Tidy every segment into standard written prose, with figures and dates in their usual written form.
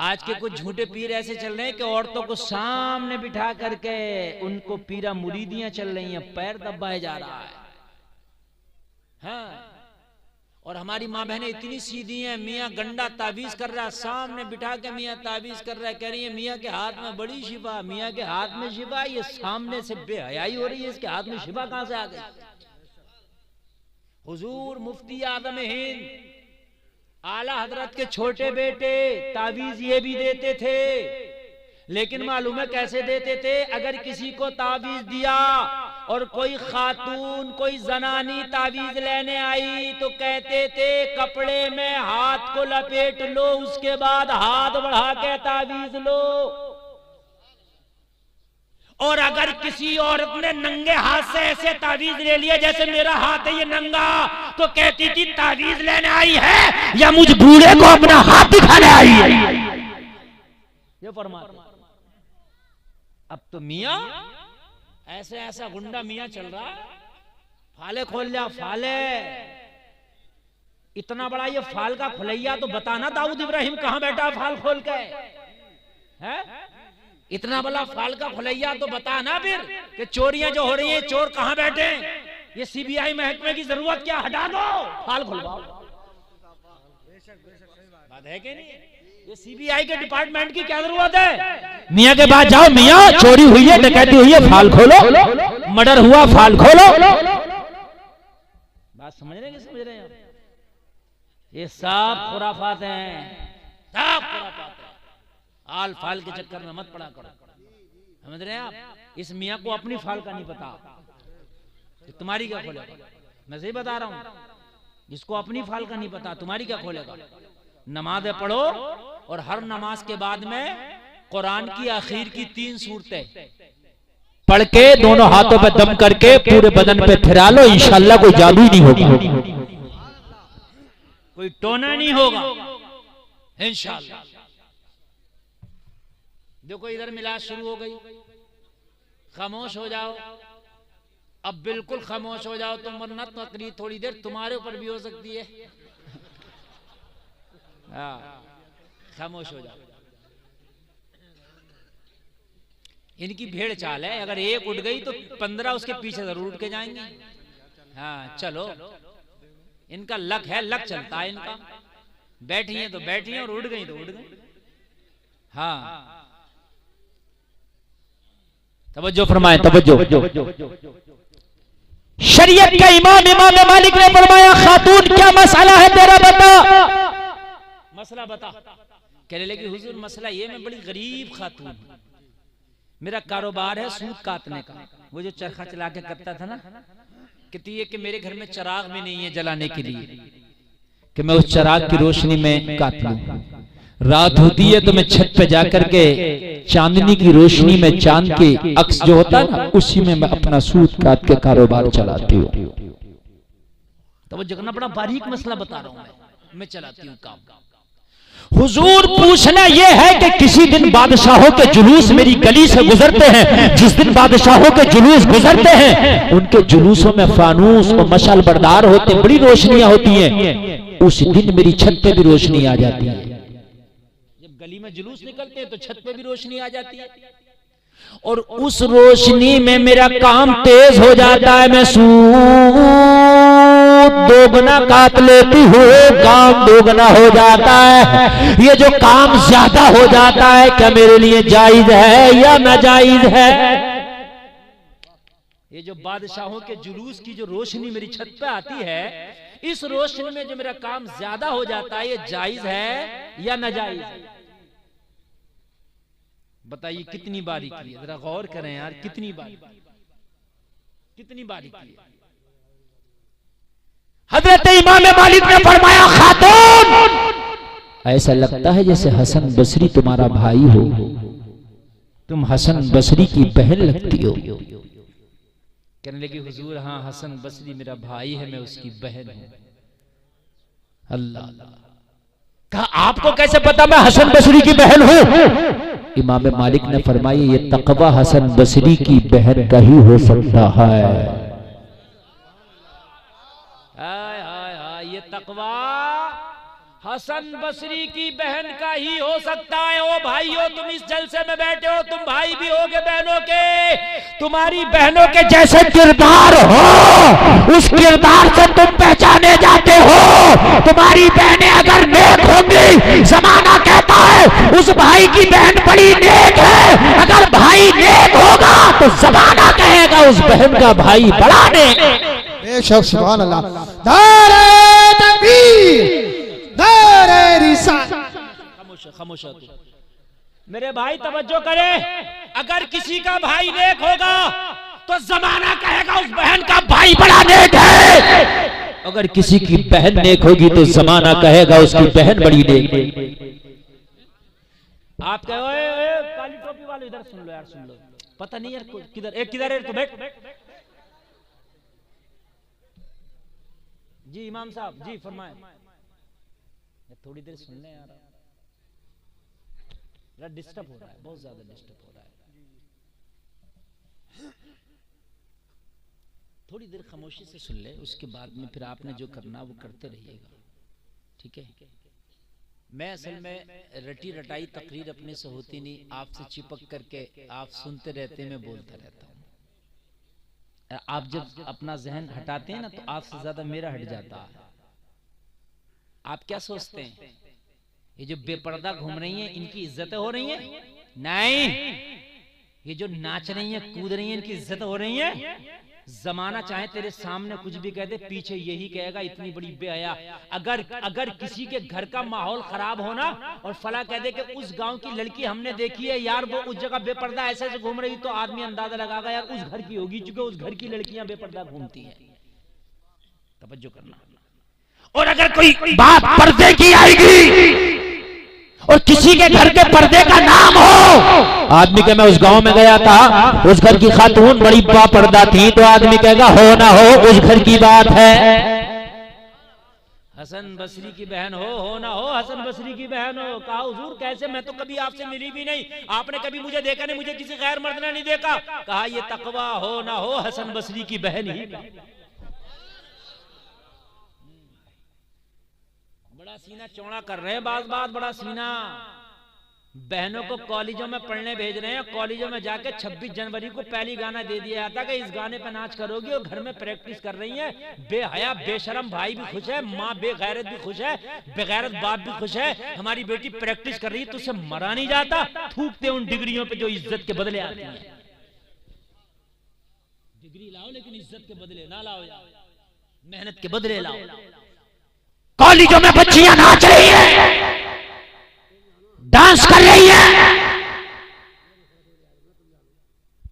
आज के कुछ झूठे पीर ऐसे चल रहे हैं कि औरतों को सामने बिठा करके उनको पीरा मुरीदियां चल रही हैं, पैर दबाए जा रहा है। हाँ, और हमारी माँ बहनें इतनी सीधी हैं, मियाँ गंडा ताबीज कर रहा है, सामने बिठा के मियाँ ताबीज कर रहा है, कह रही है मियाँ के हाथ में बड़ी शिफा, मियाँ के हाथ में शिफा। ये सामने से बेहयाई हो रही है, इसके हाथ में शिफा कहां से आ गई? हुजूर मुफ्ती आदम हिंद आला हजरत के छोटे बेटे ताबीज ये भी देते थे, लेकिन मालूम है कैसे देते थे? अगर किसी को ताबीज दिया और कोई खातून कोई जनानी ताबीज लेने आई तो कहते थे कपड़े में हाथ को लपेट लो, उसके बाद हाथ बढ़ा के ताबीज लो। और अगर किसी औरत ने नंगे हाथ से ऐसे ताबीज ले लिया जैसे मेरा हाथ है ये नंगा, तो कहती थी ताबीज लेने आई है या मुझ बूढ़े को अपना हाथ दिखाने आई है। ये फरमाते। अब तो मियां ऐसे ऐसा गुंडा मियां चल रहा है, फाले खोल लिया फाले। इतना बड़ा ये फाल का खुलैया तो बताना दाऊद इब्राहिम कहां बैठा फाल खोल के है? इतना बड़ा फाल का खुलैया तो बताना फिर कि चोरियां जो हो रही हैं चोर कहां बैठे? ये सीबीआई महकमे की जरूरत क्या? हटा दो, फाल खुलवाओ। बात है कि नहीं? ये सीबीआई के डिपार्टमेंट की क्या जरूरत है? मियां के पास जाओ, मियां चोरी हुई है, डकैती हुई है, फाल खोलो, मर्डर हुआ फाल खोलो। बात समझ रहे हैं कि समझ रहे हैं? ये सब खुराफात हैं, सब खुराफात हैं। आल फाल के चक्कर में मत पड़ा करो, समझ रहे हैं आप? इस मियां को अपनी फाल का नहीं पता, तुम्हारी क्या खोलेगा? मैं सही बता रहा हूं, जिसको अपनी फाल का नहीं पता तुम्हारी क्या खोलेगा? नमाज़ें पढ़ो और हर नमाज के बाद में कुरान की आखिर की 3 सूरतें पढ़ के दोनों हाथों पे दम करके पूरे बदन पे फिरा लो, इंशाअल्लाह कोई जादू ही नहीं होगा, कोई टोना नहीं होगा इंशाअल्लाह। देखो इधर मिलाद शुरू हो गई, खामोश हो जाओ, अब बिल्कुल खामोश हो जाओ तुम, वरना तकरीर थोड़ी देर तुम्हारे ऊपर भी हो सकती है। हाँ, खामोश हो जाओ। इनकी भेड़ चाल है, अगर एक उठ गई तो 15 उसके पीछे जरूर उठ के जाएंगे। हाँ चलो, इनका लक है, लक चलता है इनका। बैठी हैं तो बैठी हैं और उठ गई तो उठ गई। हाँ तवज्जो फरमाएं, तवज्जो। शरीयत का इमाम मालिक ने फरमाया खातून क्या मसला है तेरा, बता मसला बता। कहने लगी हुजूर मसला ये, मैं बड़ी गरीब खातून हूं, मेरा कारोबार है सूत काटने का। वो जो चरखा चला के करता था ना, कहती है कि मेरे घर में चिराग भी नहीं है जलाने के लिए कि मैं उस चिराग की रोशनी में काट लूं। रात होती है तो मैं छत पे जाकर के चांदनी की रोशनी में चांद के अक्स जो होता है ना, उसी में मैं अपना सूत काट के कारोबार चलाती हूँ। तो वो जगना बड़ा बारीक मसला बता रहा हूँ, मैं चलाती हूँ काम। हुजूर पूछना यह है कि किसी दिन बादशाहों के जुलूस मेरी गली से गुजरते हैं, जिस दिन बादशाहों के जुलूस गुजरते हैं उनके जुलूसों में फानूस और मशाल बरदार होते, बड़ी रोशनियां होती हैं, उस दिन मेरी छत पे भी रोशनी आ जाती है। जब गली में जुलूस निकलते हैं तो छत पे भी रोशनी आ जाती है, और उस रोशनी में मेरा काम तेज हो जाता है, मैं दोगुना काट लेती हूँ, काम दोगुना हो जाता है। ये जो काम ज्यादा हो जाता है क्या मेरे लिए जायज है या नाजायज है? ये जो बादशाहों के जुलूस की जो रोशनी मेरी छत पे आती है, इस रोशनी में जो मेरा काम ज्यादा हो जाता है, ये जायज है या नाजायज? बताइए कितनी बारीकी है, जरा गौर करें यार, कितनी बारीकी है। हजरत इमाम मालिक ने फरमाया खातून ऐसा लगता है जैसे हसन बसरी तुम्हारा भाई हो, तुम हसन बसरी की बहन लगती हो। कहने लगी हुजूर हाँ हसन बसरी मेरा भाई है, मैं उसकी बहन हूं। अल्लाह, कहा आपको कैसे पता मैं हसन बसरी की बहन हूं? इमाम मालिक ने फरमाया ये तकवा हसन बसरी की बहन का ही हो सकता है। ये तकवा हसन बसरी की बहन का ही हो सकता है। ओ भाइयों, तुम इस जलसे में बैठे हो, तुम भाई भी होगे बहनों के, तुम्हारी बहनों के जैसे किरदार हो, उस किरदार से तुम पहचाने जाते हो। तुम्हारी बहनें अगर नेक होंगी, जमाना कहता है उस भाई की बहन बड़ी नेक है। अगर भाई नेक होगा तो जमाना कहेगा उस बहन का भाई बड़ा नेक है। बेशक, सुभान अल्लाह। नारे तकबीर, नारे रिसालत। खामोश तू मेरे भाई, तवज्जो करे। अगर किसी का भाई नेक होगा तो जमाना कहेगा उस बहन का भाई बड़ा नेक है। अगर किसी की बहन नेक होगी तो जमाना कहेगा उसकी बहन बड़ी नेक है। आप कहो काली टोपी वाले, इधर सुन लो यार, सुन लो। पता नहीं यार किधर है, तो बैठ। जी इमाम साहब, जी फरमाए। थोड़ी देर सुनने यार, डिस्टर्ब हो रहा है, बहुत ज्यादा डिस्टर्ब हो रहा है। थोड़ी देर खामोशी से सुन ले, उसके बाद में फिर आपने जो करना वो करते रहिएगा, ठीक है। मैं असल में रटी रटाई तकरीर अपने से होती नहीं, आपसे चिपक करके आप सुनते रहते, मैं बोलता रहता हूँ। आप जब अपना जहन हटाते हैं ना तो आपसे ज्यादा मेरा हट जाता है। आप क्या सोचते हैं ये जो बेपर्दा घूम रही हैं इनकी इज्जतें हो रही हैं? नहीं, ये जो नाच रही हैं कूद रही हैं इनकी इज्जत हो रही है। जमाना चाहे तेरे सामने कुछ भी कह दे, पीछे यही कहेगा इतनी बड़ी बेहया। अगर किसी के घर का माहौल खराब होना और फला कह दे कि उस गांव की लड़की हमने देखी है यार, वो उस जगह बेपर्दा ऐसे ऐसे घूम रही, तो आदमी अंदाजा लगाएगा यार उस घर की होगी, क्योंकि उस घर की लड़कियां बेपर्दा घूमती हैं। तवज्जो करना। और अगर कोई बात पर्दे की आएगी और किसी के घर के पर्दे का नाम हो, आदमी के मैं उस गांव में गया था, उस घर की खातून बड़ी पर्दा थी, तो आदमी कहेगा हो ना हो उस घर की बात है। हसन बसरी की बहन हो ना हो, हसन बसरी की बहन हो। कहा हुजूर कैसे, मैं तो कभी आपसे मिली भी नहीं, आपने कभी मुझे देखा नहीं, मुझे किसी गैर मर्द ने नहीं देखा। कहा ये तकवा हो ना हो हसन बसरी की बहन ही। बड़ा सीना चौड़ा कर रहे हैं, बात बड़ा सीना। बहनों को कॉलेजों में पढ़ने भेज रहे हैं, कॉलेजों में जाके 26 जनवरी को पहली गाना दे दिया जाता कि इस गाने पे नाच करोगी, और घर में प्रैक्टिस कर रही हैं। बेहया बेशरम भाई भी खुश है, माँ बेगैरत भी खुश है, बेगैरत बाप भी खुश है। हमारी बेटी प्रैक्टिस कर रही है, तो उसे मरा नहीं जाता। थूकते उन डिग्रियों पे जो इज्जत के बदले आती है। डिग्री लाओ लेकिन इज्जत के बदले ना लाओ, मेहनत के बदले लाओ। कॉलेजों में बच्चियां नाच रही हैं, डांस कर रही हैं,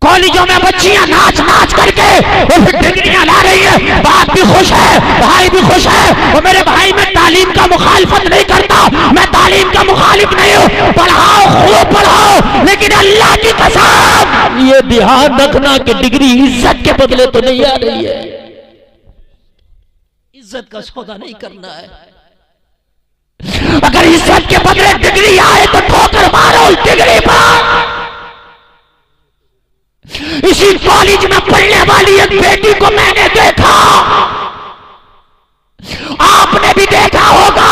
कॉलेजों में बच्चियां नाच करके और फिर डिग्रियां ला रही है। बाप भी खुश है, भाई भी खुश है। और मेरे भाई मैं तालीम का मुखालिफत नहीं करता, मैं तालीम का मुखालिफ नहीं हूं। पढ़ाओ, खूब पढ़ाओ, लेकिन अल्लाह की कसम ये ध्यान रखना कि डिग्री इज्जत के बदले तो नहीं आ रही है। इज्जत का सौदा नहीं करना है। अगर इज्जत के बदले डिग्री आए तो ठोकर मारो उस डिग्री पर। इसी कॉलेज में पढ़ने वाली एक बेटी को मैंने देखा, आपने भी देखा होगा।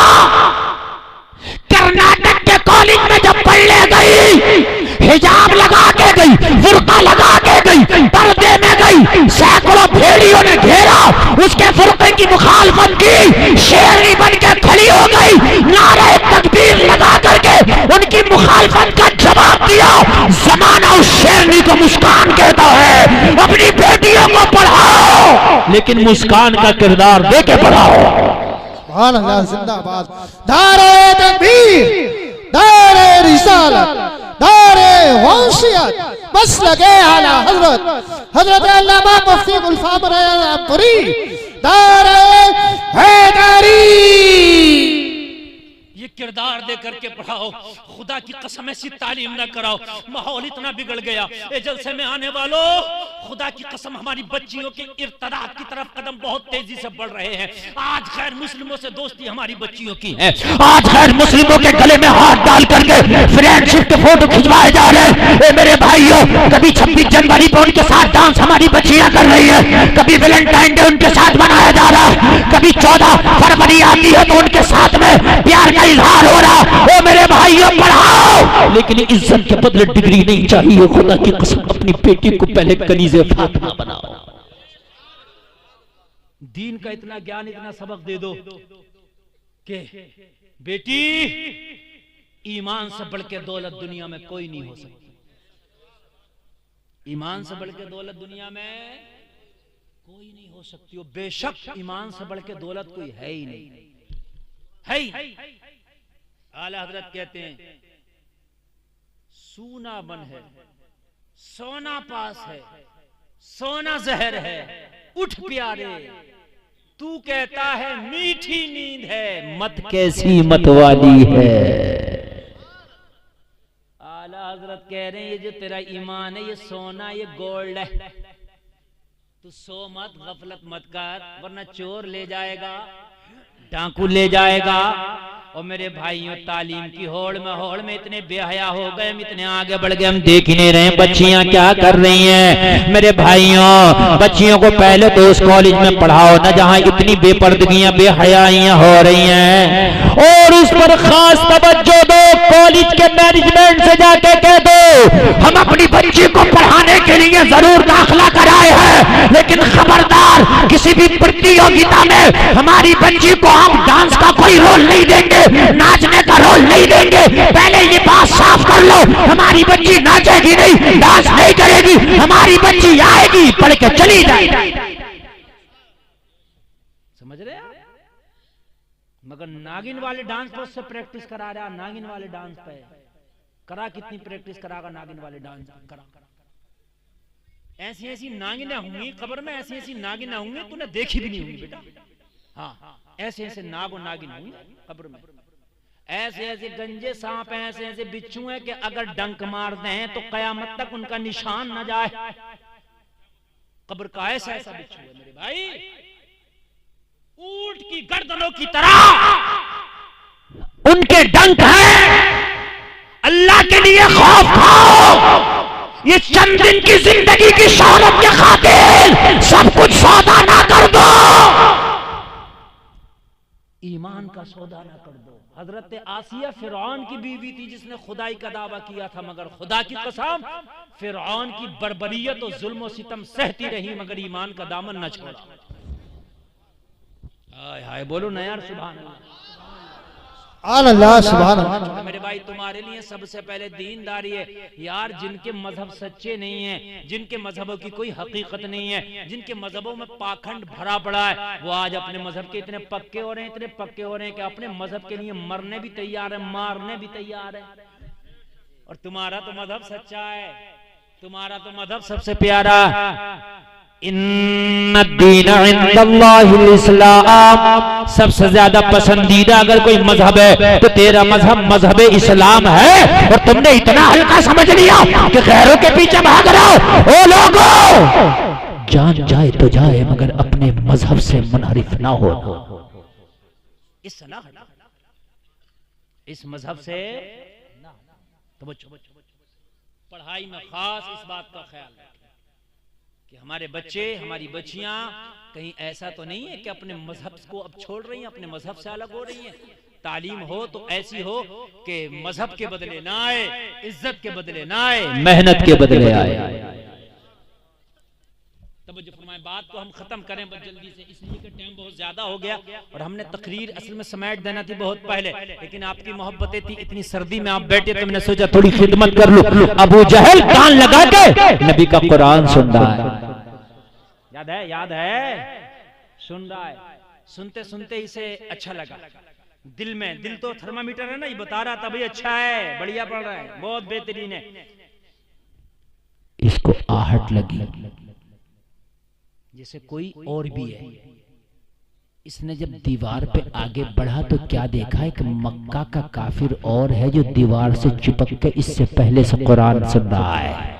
कर्नाटक के कॉलेज में जब पढ़ने गई, हिजाब लगा के गई, बुर्का लगा के गई, पर्दे में गई, सैकड़ों भेड़ियों ने घेरा, उसके बुर्के की मुखालफत की, शेरनी बन के खड़ी हो गई, नारे तकबीर लगा करके उनकी मुखालफत का जवाब दिया। जमाना उस शेरनी को मुस्कान कहता है। अपनी बेटियों को पढ़ाओ, लेकिन मुस्कान का किरदार दे के पढ़ाओ। सुभान अल्लाह, जिंदाबाद। नारे तकबीर, नारे रिसालत, नारे वंशियत, बस लगे आला हजरत अल्लामा मुफ्ती गुलफाम रयापुरी, नारे हैदरी। ये किरदार दे करके पढ़ाओ। खुदा की कसम ऐसी तालीम ना कराओ, माहौल इतना बिगड़ गया। ए जलसे में आने वालों, खुदा की कसम हमारी बच्चियों के इर्तदाद की तरफ कदम बहुत तेजी से बढ़ रहे हैं। आज गैर मुस्लिमों से दोस्ती हमारी बच्चियों की है। आज गैर मुस्लिमों के गले में हाथ डाल करके फ्रेंडशिप के फोटो खिंचवाए जा रहे हैं। ए मेरे भाइयों, कभी 26 जनवरी पर उनके साथ डांस हमारी बच्चियां कर रही है, कभी वैलेंटाइन डे उनके साथ मनाया जा रहा है, कभी 14 फरवरी आती है तो उनके साथ में प्यार का इजहार हो रहा। ओ मेरे भाइयों, पढ़ाओ, लेकिन इज्जत के बदले डिग्री नहीं चाहिए। खुदा की कसम, अपनी बेटी को पहले कनीज़े फातिमा बनाओ। दीन का इतना ज्ञान, इतना सबक दे दो कि बेटी, ईमान से बढ़ के दौलत दुनिया में कोई नहीं हो सकती। ईमान से बढ़ के दौलत दुनिया में कोई नहीं हो सकती। बेशक ईमान से बढ़ के दौलत कोई है ही नहीं, है ही। आला हजरत कहते हैं, सूना बन है, सोना पास है, सोना जहर है, उठ प्यारे, तू कहता है मीठी नींद है, मत कैसी मत वाली है। आला हजरत कह रहे हैं, ये जो तेरा ईमान है, ये सोना, ये गोल्ड है, तू सो मत, गफलत मत कर, वरना चोर ले जाएगा, डाकू ले जाएगा। और मेरे भाइयों, तालीम की होड़ में इतने बेहया हो गए, हम इतने आगे बढ़ गए, हम देख ही नहीं रहे बच्चियां क्या कर रही हैं। मेरे भाइयों, बच्चियों को पहले तो उस कॉलेज में पढ़ाओ ना जहां इतनी बेपर्दगियां, बेहयाइयां हो रही हैं, और उस पर खास तवज्जो दो। कॉलेज के मैनेजमेंट से जाके कह दो, हम अपनी बच्ची को पढ़ाने के लिए जरूर दाखिला कराए हैं, लेकिन खबरदार, किसी भी प्रतियोगिता में हमारी बच्ची को हम डांस का कोई रोल नहीं देंगे, नाचने का रोल नहीं देंगे। पहले ये बात साफ कर लो, हमारी बच्ची नाचेगी नहीं, डांस नहीं करेगी, हमारी बच्ची आएगी, पढ़ के चली जाएगी। समझ रहे हैं? मगर नागिन वाले डांस पर उससे प्रैक्टिस करा रहा, नागिन वाले डांस पे करा, कितनी प्रैक्टिस करागा नागिन वाले डांस करा। ऐसी ऐसी नागिनें होंगी कब्र में, ऐसी ऐसी नागिनें होंगी तूने देखी भी नहीं होंगी बेटा। हाँ, ऐसे ऐसे नागो नागिन होंगे कब्र में, ऐसे ऐसे गंजे सांप हैं, ऐसे ऐसे बिच्छू हैं कि अगर डंक मारते हैं तो कयामत तक उनका निशान न जाए। कब्र का ऐसा ऐसा बिच्छू है मेरे भाई, ऊंट की गर्दनों की तरह उनके डंक हैं। अल्लाह के लिए खौफ खाओ। ये चंद दिन की जिंदगी की शोहरत के खातिर सब कुछ सौदा ना कर दो, ईमान का सौदा ना कर दो। हजरत आसिया फिरौन की बीवी थी जिसने खुदाई का दावा किया था, मगर खुदा की कसम फिरौन की बर्बरियत और जुल्म और सितम सहती रही, मगर ईमान का दामन न छोड़ा। हाय हाय बोलो ना यार, सुभान अल्लाह, सुभान अल्लाह। मेरे भाई, तुम्हारे लिए सबसे पहले दीनदारी है यार। जिनके मजहब सच्चे नहीं है, जिनके मजहबों की कोई हकीकत नहीं है, जिनके मजहबों में पाखंड भरा पड़ा है, वो आज अपने मजहब के इतने पक्के हो रहे हैं, इतने पक्के हो रहे हैं कि अपने मजहब के लिए मरने भी तैयार है, मारने भी तैयार है। और तुम्हारा तो मजहब सच्चा है, तुम्हारा तो मजहब सबसे प्यारा। इन्नद्दीन इंदल्लाहिल इस्लाम, सबसे ज्यादा पसंदीदा अगर कोई मजहब है तो तेरा मजहब मजहब इस्लाम है। और तुमने इतना हल्का समझ लिया कि गैरों के पीछे भाग रहे हो। ओ लोगों, जान जाए तो जाए, मगर अपने मजहब से मुनहरिफ ना हो। इस मजहब से पढ़ाई में खास इस बात का ख्याल रखें कि हमारे बच्चे, हमारी बच्चियां कहीं ऐसा तो नहीं है कि अपने मजहब को अब छोड़ रही हैं, अपने मजहब से अलग हो रही हैं। तालीम हो तो ऐसी हो कि मजहब के बदले ना आए, इज्जत के बदले ना आए, मेहनत के बदले आए। तब जो फरमाए, बात को हम खत्म करें बस जल्दी से, इसलिए कि टाइम बहुत ज्यादा हो गया और हमने तकरीर असल में समेट देना थी बहुत पहले, लेकिन आपकी मोहब्बतें थी, इतनी सर्दी में आप बैठे तो मैंने सोचा थोड़ी खिदमत कर लूं। अबू जहल कान लगा के नबी का कुरान सुन रहा है, याद है, याद है, सुन रहा है। सुनते सुनते इसे अच्छा लगा, दिल में, दिल तो थर्मामीटर है ना, ये बता रहा था भाई अच्छा है, बढ़िया पढ़ रहा है, बहुत बेहतरीन है। इसको आहट लगी जैसे कोई और भी है। इसने जब दीवार पे आगे बढ़ा तो क्या देखा, एक मक्का का काफिर और है जो दीवार से चिपक के इससे पहले से कुरान सुन रहा है।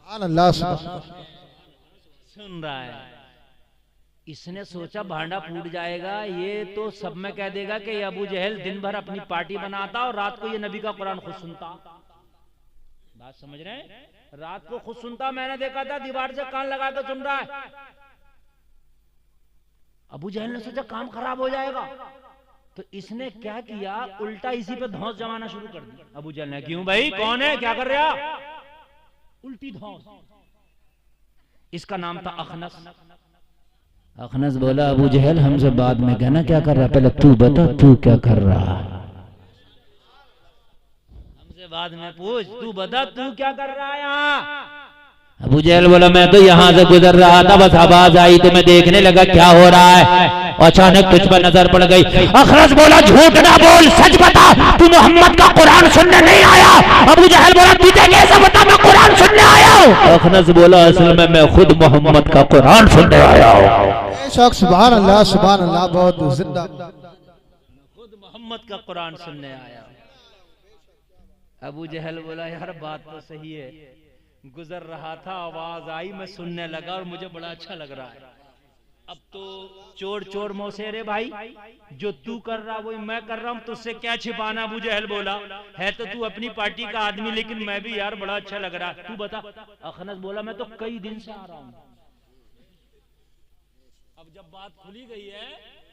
अल्लाह, सुन रहा है। इसने सोचा भांडा फूट जाएगा, ये तो सब में कह देगा कि अबू जहल दिन भर अपनी पार्टी बनाता और रात को ये नबी का कुरान खुद सुनता। बात समझ रहे हैं? रात को खुद सुनता, मैंने देखा था दीवार से कान लगा के सुन रहा है। अबू जहल ने सोचा काम खराब हो जाएगा, तो इसने क्या किया, उल्टा इसी पे धौंस जमाना शुरू कर दी। अबू जहल ने, क्यों भाई, कौन है, क्या कर रहा? उल्टी धौंस। इसका नाम था अखनस। अखनस बोला, अबू जहल हमसे बाद में कहना क्या कर रहा, पहले तू बता तू क्या कर रहा, हमसे बाद में पूछ, तू बता तू क्या कर रहा है यहाँ। अबू जहल बोला, मैं तो यहाँ से गुजर रहा था, बस आवाज आई तो मैं देखने लगा क्या हो रहा है, अचानक तुझ पर नजर पड़ गई। अखनस बोला, झूठ ना बोल, सच बता, तू मोहम्मद का कुरान सुनने नहीं आया। अबू जहल बोला, तुझे कैसे बता मैं कुरान सुनने आया हूँ। अखनस बोला, असल में मैं खुद मोहम्मद का कुरान सुनने आया हूँ। सुभान अल्लाह, बहुत जिंदा, खुद मोहम्मद का कुरान सुनने आया। अबू जहल बोला, यार बात तो सही है, गुजर रहा था आवाज आई मैं सुनने लगा और मुझे बड़ा अच्छा लग रहा है। अब तो चोर चोर मौसेरे भाई, जो तू कर रहा वही मैं कर रहा हूँ, तुझसे क्या छिपाना। अबू जहल बोला, है तो तू अपनी पार्टी का आदमी, लेकिन मैं भी यार बड़ा अच्छा लग रहा है, तू बता। अखनस बोला, मैं तो कई दिन से आ रहा हूँ। अब जब बात खुली गई है,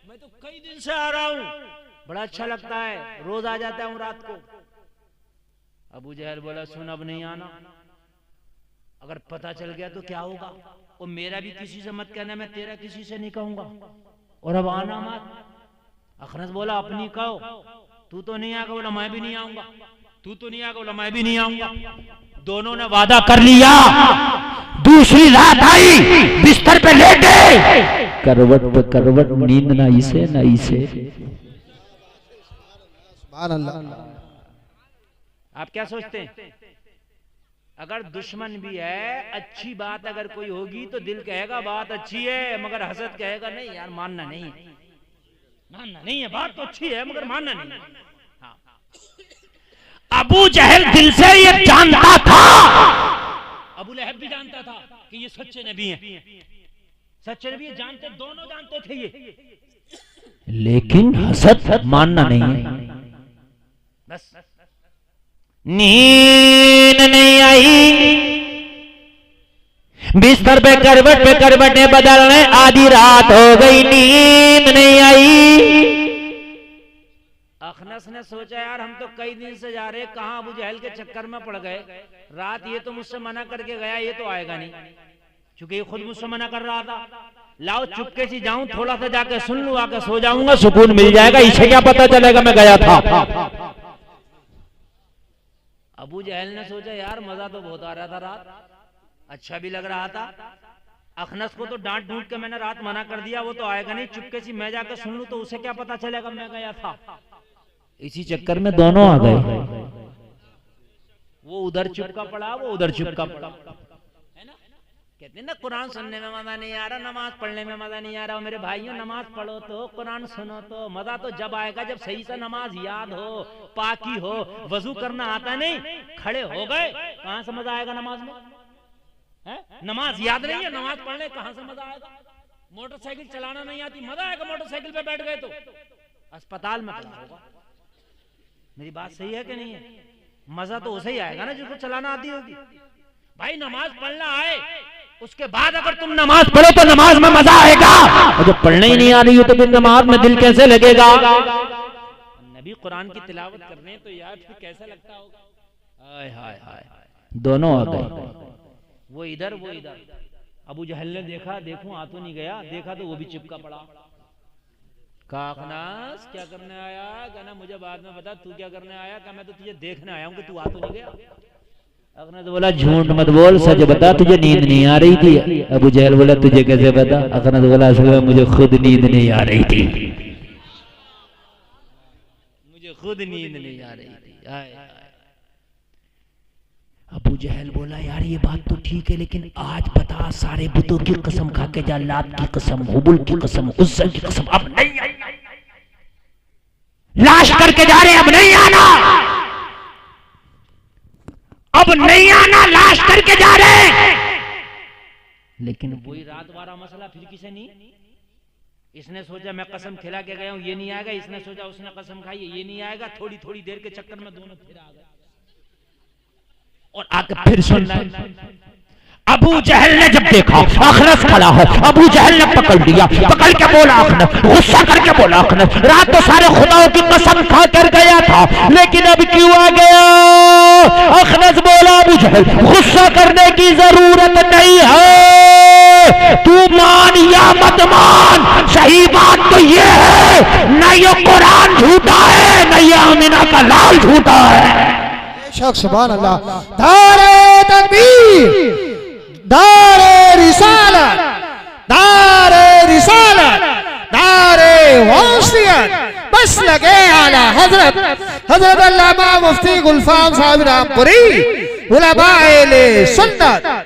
मैं तो कई दिन से आ रहा हूँ, बड़ा अच्छा लगता है, रोज आ जाता हूँ रात को। अबू जहल बोला, सुन अब नहीं आना, अगर पता चल गया तो क्या होगा, और मेरा भी किसी से मत कहना, मैं तेरा किसी से नहीं कहूंगा, और अब आना मत। अखनस बोला, अपनी कहो, तू तो नहीं आएगा, बोला मैं भी नहीं आऊंगा, तू तो नहीं आएगा, बोला मैं भी नहीं आऊंगा। दोनों ने वादा कर लिया। दूसरी रात आई, बिस्तर पे लेटे, करवट पे करवट, नींद ना इसे ना इसे। सुभान अल्लाह। आप क्या सोचते हैं, अगर दुश्मन भी है, अच्छी बात अगर कोई होगी तो दिल कहेगा बात अच्छी है, मगर हसद कहेगा नहीं यार मानना नहीं है, मानना नहीं है, बात तो अच्छी है मगर मानना नहीं है। हाँ। अबू जहल दिल से ये जानता था, अबू लहब भी जानता था कि ये सच्चे नबी हैं, सच्चे नबी जानते, दोनों जानते थे ये, लेकिन हसद मानना नहीं है। बस नींद नहीं आई, बिस्तर पे करवटें बदलने, आधी रात हो गई, नींद नहीं आई। अखनस ने सोचा, यार हम तो कई दिन से जा रहे, कहां अबू जहल के चक्कर में पड़ गए, रात ये तो मुझसे मना करके गया, ये तो आएगा नहीं, क्योंकि ये खुद मुझसे मना कर रहा था। लाओ चुपके से जाऊं, थोड़ा सा जाके सुन लूं, आके सो जाऊंगा, सुकून मिल जाएगा, इसे क्या पता चलेगा मैं गया था। अबू जहल ने सोचा, यार मजा तो बहुत आ रहा था रात, अच्छा भी लग रहा था, अखनस को तो डांट ढूंढ के मैंने रात मना कर दिया, वो तो आएगा नहीं, चुपके से मैं जाकर सुन लूं तो उसे क्या पता चलेगा मैं गया था। इसी चक्कर में दोनों आ गए, वो उधर चुपका पड़ा, वो उधर चुपका पड़ा, है ना। कहते हैं ना, कुरान सुनने में मजा नहीं आ रहा, नमाज पढ़ने में मजा नहीं आ रहा। मेरे भाइयों, नमाज पढ़ो तो, कुरान सुनो तो, मजा तो जब आएगा जब सही से नमाज याद हो, पाकी हो, वजू करना आता नहीं, खड़े हो गए, कहां से मजा आएगा नमाज में, है? नमाज याद नहीं है, नमाज पढ़ने कहां से मजा आएगा। मोटरसाइकिल चलाना नहीं आती, मजा आएगा मोटरसाइकिल पे बैठ गए तो, अस्पताल में पड़ा होगा। मेरी बात सही है कि नहीं है? मजा तो उसे ही आएगा ना जिसको चलाना आती होगी। भाई नमाज पढ़ना आए, उसके बाद अगर तुम नमाज पढ़ो तो नमाज में मजा आएगा, और जब पढ़ने ही नहीं आ रही हो तो फिर नमाज में दिल कैसे लगेगा। नबी कुरान की तिलावत कर रहे हैं तो यार फिर कैसा लगता होगा। हाय हाय हाय, दोनों आ गए, वो इधर वो इधर। अबू जहल ने देखा, देखूं आ तो नहीं गया, देखा तो वो भी चिपका पड़ा। कहा, अखनस क्या करने आया? कहना मुझे बाद में बता, तू क्या करने आया? कहा मैं तो तुझे देखने आया हूं कि तू आ तो नहीं गया। अखनस बोला, झूठ मत बोल, सच बता, तुझे नींद नहीं आ रही थी। अबू जहल बोला, तुझे कैसे पता? अखनस बोला, असल में मुझे खुद नींद नहीं आ रही थी, मुझे खुद नींद नहीं आ रही थी। अबू जहल बोला, यार ये बात तो ठीक है, लेकिन आज बता, सारे बुतों की कसम खा के जा, लात की कसम, हुबुल की कसम, उज्जा की कसम, अब नहीं आई, लाश करके जा रहे, अब नहीं आना, अब नहीं आना, लाश करके जा रहे। लेकिन वही रात वाला मसला फिर किसे नहीं, इसने सोचा मैं कसम खिला के गया हूं ये नहीं आएगा, इसने सोचा उसने कसम खाई ये नहीं आएगा, थोड़ी थोड़ी देर के चक्कर में दोनों फिर आ गए और आगे फिर सुन रहे हैं। अबू जहल ने जब देखा अखनस खड़ा है, अबू जहल ने पकड़ लिया, पकड़ के बोला अखनस, गुस्सा करके बोला अखनस, रात तो सारे खुदाओं की कसम खा कर गया था, लेकिन अब क्यों आ गया? अखनस बोला अबू जहल गुस्सा करने की जरूरत नहीं है, तू मान या मत मान, सही बात तो ये है न ये कुरान झूठा है न ये आमिना का लाल झूठा है। सुभान अल्लाह। दारे तकबीर, दारे रिसालत, दारे रिसालत, दारे वसीयत, बस लगे आला हजरत हजरत अल्लामा मुफ्ती गुलफाम साहब रामपुरी उलमाए ले सुन्नत। मान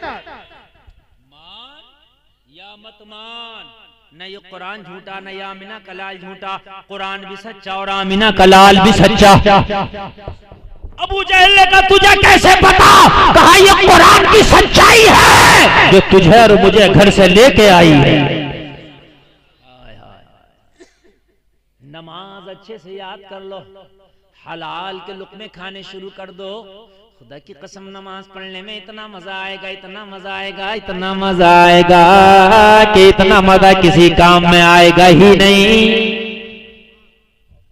या मत मान, न ये कुरान झूठा न ये आमिना का लाल झूठा, कुरान भी सच्चा और आमिना का लाल भी सच्चा। अबू जहल ने कहा तुझे कैसे पता? कहा ये कुरान की सच्चाई है जो तुझे और मुझे घर से लेके आई है। नमाज अच्छे से याद कर लो, हलाल के लुक़्मे खाने शुरू कर दो, खुदा की कसम नमाज पढ़ने में इतना मजा आएगा, इतना मजा आएगा, इतना मजा आएगा कि इतना मजा किसी काम में आएगा ही नहीं।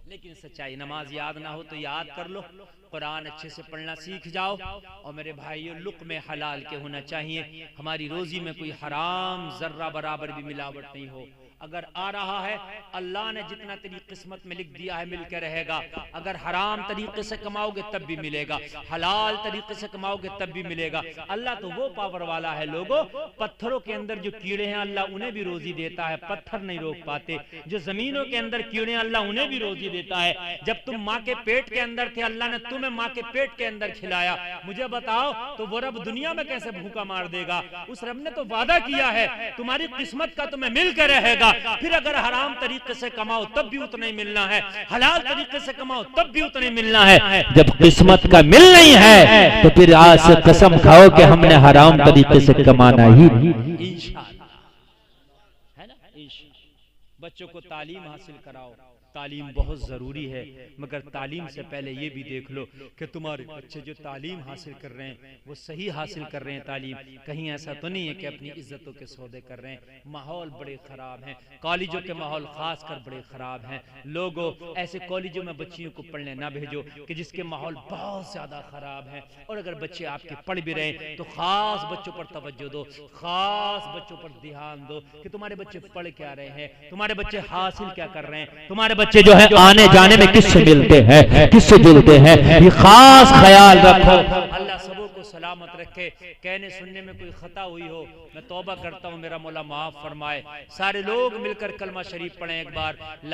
लेकिन सच्चाई नमाज याद ना हो तो याद कर लो, कुरान अच्छे से पढ़ना सीख जाओ, और मेरे भाइयों लुक़्मे हलाल के होना चाहिए, हमारी रोजी में कोई हराम जर्रा बराबर भी मिलावट नहीं हो। अगर आ रहा है अल्लाह ने जितना तेरी किस्मत में लिख दिया है मिल के रहेगा, अगर हराम तरीके से कमाओगे तब भी मिलेगा, हलाल तरीके से कमाओगे तब भी मिलेगा। अल्लाह तो वो पावर वाला है लोगों, पत्थरों के अंदर जो कीड़े हैं अल्लाह उन्हें भी रोजी देता है, पत्थर नहीं रोक पाते। जो जमीनों के अंदर कीड़े हैं अल्लाह उन्हें भी रोजी देता है। जब तुम माँ के पेट के अंदर थे अल्लाह ने तुम्हें माँ के पेट के अंदर खिलाया, मुझे बताओ तो वो रब दुनिया में कैसे भूखा मार देगा? उस रब ने तो वादा किया है तुम्हारी किस्मत का तुम्हें मिल के रहेगा। फिर अगर हराम तरीके से कमाओ तब भी उतना ही मिलना है, हलाल तरीके से कमाओ तब भी उतना ही मिलना है। जब किस्मत का मिल नहीं है तो फिर आज से कसम खाओ कि हमने हराम तरीके से कमाना ही इंशाअल्लाह, है ना? बच्चों को तालीम हासिल कराओ, तालीम बहुत जरूरी है, मगर तालीम से पहले ये भी देख लो कि तुम्हारे बच्चे जो तालीम हासिल कर रहे हैं वो सही हासिल कर रहे हैं तालीम, कहीं ऐसा तो नहीं है कि अपनी इज्जतों के सौदे कर रहे हैं। माहौल बड़े खराब हैं, कॉलेजों के माहौल खास कर बड़े खराब हैं। लोगों ऐसे कॉलेजों में बच्चियों को पढ़ने ना भेजो कि जिसके माहौल बहुत ज्यादा खराब है, और अगर बच्चे आपके पढ़ भी रहे तो खास बच्चों पर तवज्जो दो, खास बच्चों पर ध्यान दो कि तुम्हारे बच्चे पढ़ क्या रहे हैं, तुम्हारे बच्चे हासिल क्या कर रहे हैं, तुम्हारे बच्चे जो है आने जाने में किससे मिलते हैं, किससे जुड़ते हैं, ये खास ख्याल रखो। अल्लाह सबों को सलामत रखे। कहने सुनने में कोई खता हुई हो मैं तौबा करता हूँ, मेरा मौला माफ फरमाए। सारे लोग मिलकर कलमा शरीफ पढ़ें एक बार।